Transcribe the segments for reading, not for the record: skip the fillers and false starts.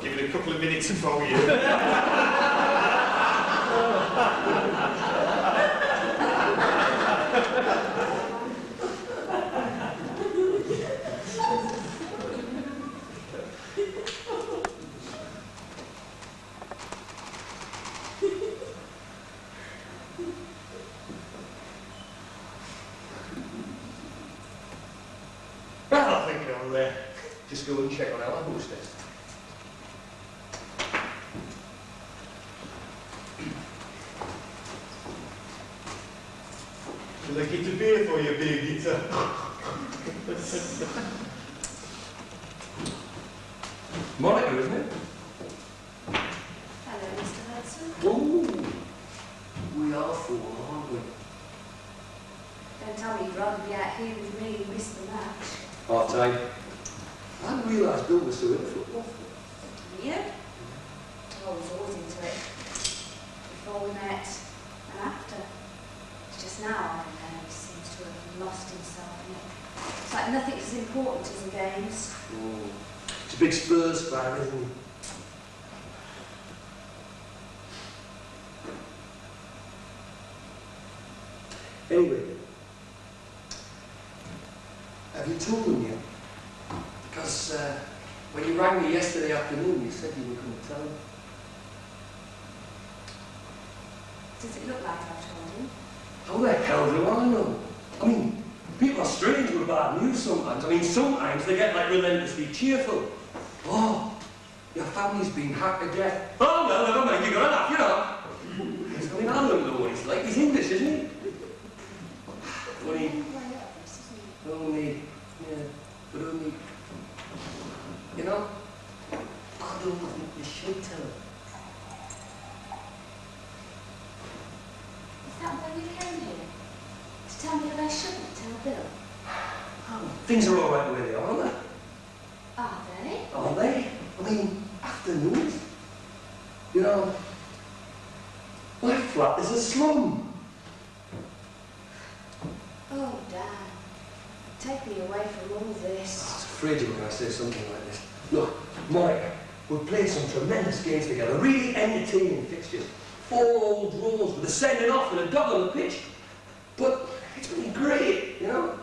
I'll give it a couple of minutes if I were you. Well, I think I'll just go and check on our hostess. Shall I get a beer for you, Birgitta? Monica, isn't it? Hello, Mr. Hudson. Oh, we are full, aren't we? Don't tell me you'd rather be out here with me and miss the match. Half time. I didn't realise Bill was so into football. You? I was always into it. Before we met and after. It's just now I know he seems to have lost himself in it. It's like nothing's as important as the games. Oh. He's a big Spurs fan, isn't he? Anyway, have you told him yet? Because when you rang me yesterday afternoon, you said you were going to tell him. Does it look like I've told him? How the hell do I know? I mean, people are strange with bad news sometimes. I mean, sometimes they get like relentlessly cheerful. Oh, your family's been hacked to death. Oh, well, never mind, you got enough, you know. I mean, I don't know what he's like. He's English, isn't he? Only, yeah, but only, you know, I don't think you should tell him. Is that why you came here? To tell me that I shouldn't tell Bill? Oh, things are all right where they are, aren't they? Are they? Are they? I mean, afternoons. You know, my flat is a slum. Oh, Dan. Take me away from all I this. was afraid you were going to say something like this. Look, Monica, we've played some tremendous games together, really entertaining fixtures. 4 old draws with a sending off and a dog on the pitch. But it's been great, you know?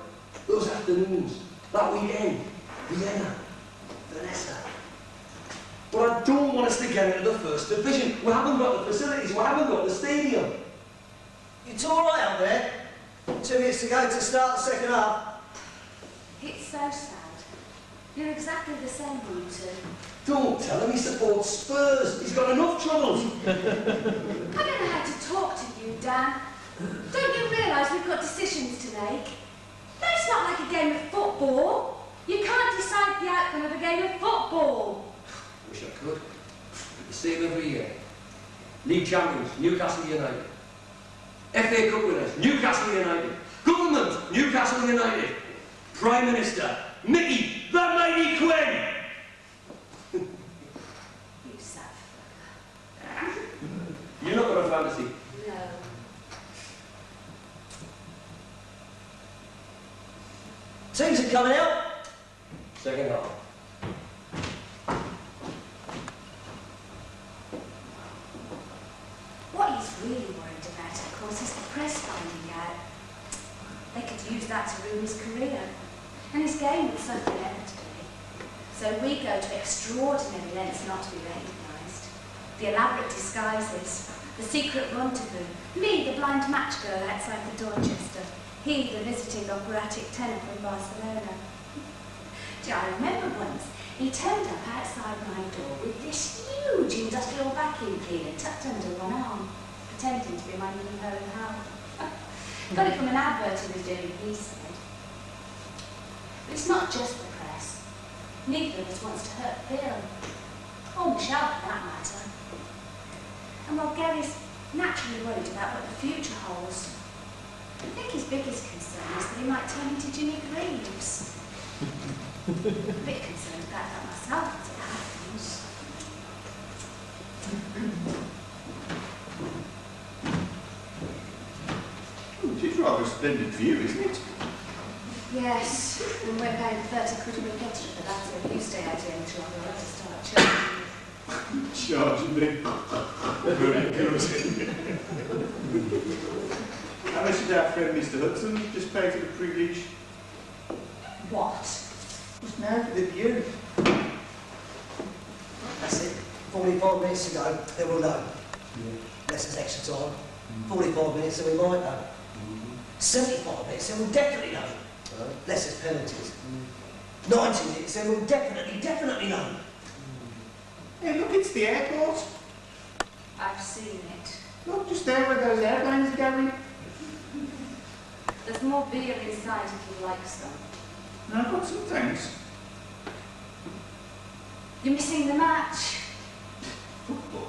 Those afternoons, that weekend, Vienna, Vanessa. But I don't want us to get into the first division. We haven't got the facilities, we haven't got the stadium. It's all right out there. 2 minutes to go to start the second half. It's so sad. You're exactly the same, you two. Don't tell him he supports Spurs. He's got enough troubles. I don't know how to talk to you, Dan. Don't you realise we've got decisions to make? No, it's not like a game of football. You can't decide the outcome of a game of football. Wish I could. The same every year. League champions, Newcastle United. FA Cup winners, Newcastle United. Government, Newcastle United. Prime Minister, Mickey the Mighty Quinn. You sad fucker. You're not got a fantasy. No. Teams are coming out. Second half. What he's really worried about, of course, is the press finding out. They could use that to ruin his career. And his game would suffer inevitably. So we go to extraordinary lengths not to be recognised. The elaborate disguises, the secret rendezvous, me, the blind match girl outside the Dorchester, he, the visiting operatic tenor from Barcelona. Gee, I remember once, he turned up outside my door with this huge industrial vacuum cleaner tucked under one arm, pretending to be my new home help. Got it from an advert he was doing, he said. But it's not just the press. Neither of us wants to hurt Bill. Or Michelle, for that matter. And while Gary's naturally worried about what the future holds, I think his biggest concern is that he might turn into Jimmy Greaves. I'm a bit concerned about that myself as it happens. It's rather splendid view, isn't it? Yes, and we're paying 30 quid a week extra for that, so if you stay out here until I'm ready to start charging. Charging me. Very good. How much did our friend Mr. Hudson just pay for the privilege? What? Just now for the view. That's it. 45 minutes ago, they will know. Less is extra time. 45 minutes, and we might know. 75 minutes, and we'll definitely know. Less is penalties. 90 minutes, and we'll definitely know. Hey, look, it's the airport. I've seen it. Look, just there where those airplanes are going. There's more beer inside if you like some. No, I've got some thanks. You're missing the match. Football.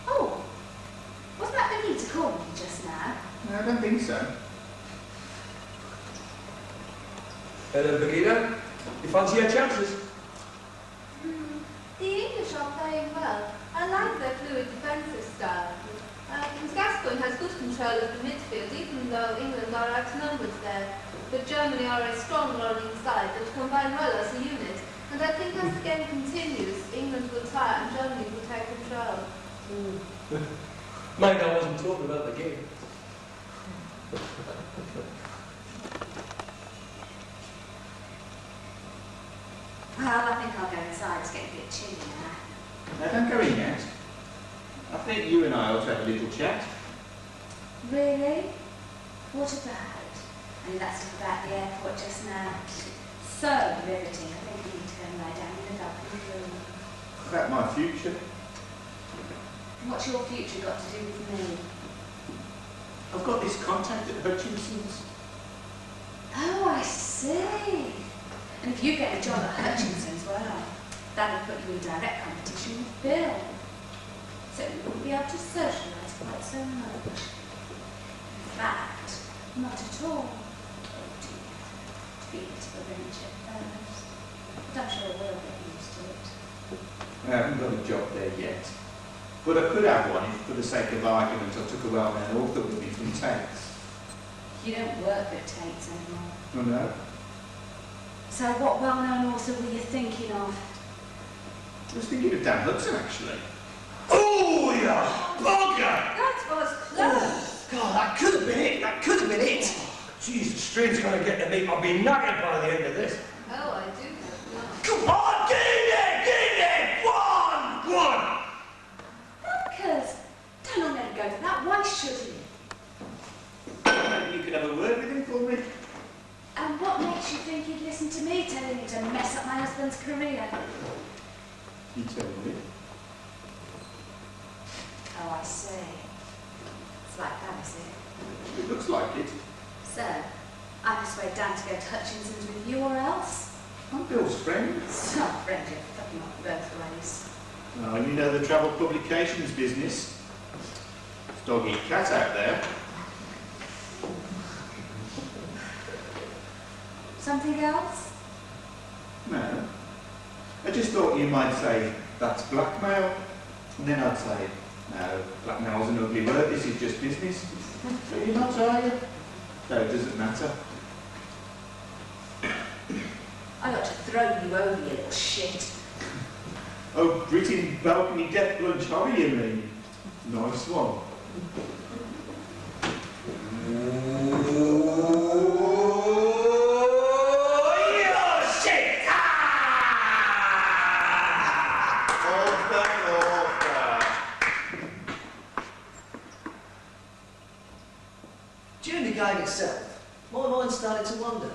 Oh, wasn't that Lineker calling you just now? No, I don't think so. Hello, Brigida. You fancy your chances? The English are playing well. I like their fluid defensive style. Gascoigne has good control of the midfield, even though England are outnumbered there. But Germany are a strong rolling side that combine well as a unit. And I think as the game continues, England will tire and Germany will take control. Mind I wasn't talking about the game. Well, I think I'll go inside. It's getting a bit chilly now. Now, don't go in yet. I think you and I ought to have a little chat. Really? What about? I mean, that stuff about the airport just now. So riveting. I think we need to go and lie down in the lovely room. About my future. What's your future got to do with me? I've got this contact at Hutchinson's. Oh, I see. And if you get a job at Hutchinson's, well, that'll put you in direct competition with Bill. So you wouldn't be able to socialise quite so much. In fact, not at all. Oh dear. To be a bit of a wrench at first. But I'm sure we'll get used to it. I haven't got a job there yet. But I could have one if, for the sake of argument, I took a well-known author with me from Tate's. You don't work at Tate's anymore. Oh no? So what well-known author were you thinking of? I was thinking of Dan Hudson, actually. Oh, yeah! Bugger! That was close. Oh, God, that could have been it. That could have been it. Jeez, the strain's going to get to me. I'll be knackered by the end of this. Oh, I do have one. Come on, get in there! Get in there! One! Bunkers! Don't let him go for that. Why should he? Maybe you could have a word with him for me. And what makes you think he'd listen to me telling him to mess up my husband's career? You tell me. Oh, I see. It's like that, is it? It looks like it. So, I persuade Dan to go to Hutchinson's with you or else? I'm Bill's friend. So, friendship, fucking up both ways. Oh, you know the travel publications business. It's dog eat cat out there. Something else? No. I just thought you might say, that's blackmail. And then I'd say, no, blackmail's an ugly word, this is just business. But you're not, are you? No, it doesn't matter. I got to throw you over, you little shit. Oh, Britain balcony death lunch horror, you mean? Nice one. During the game itself, my mind started to wander.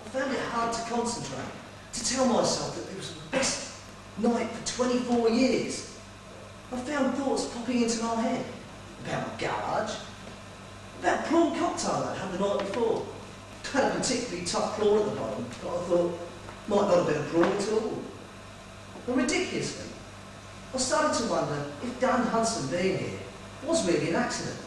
I found it hard to concentrate, to tell myself that it was the best night for 24 years. I found thoughts popping into my head about my garage, about a prawn cocktail I'd had the night before. I had a particularly tough prawn at the bottom, but I thought might not have been a prawn at all. But ridiculously, I started to wonder if Dan Hudson being here was really an accident.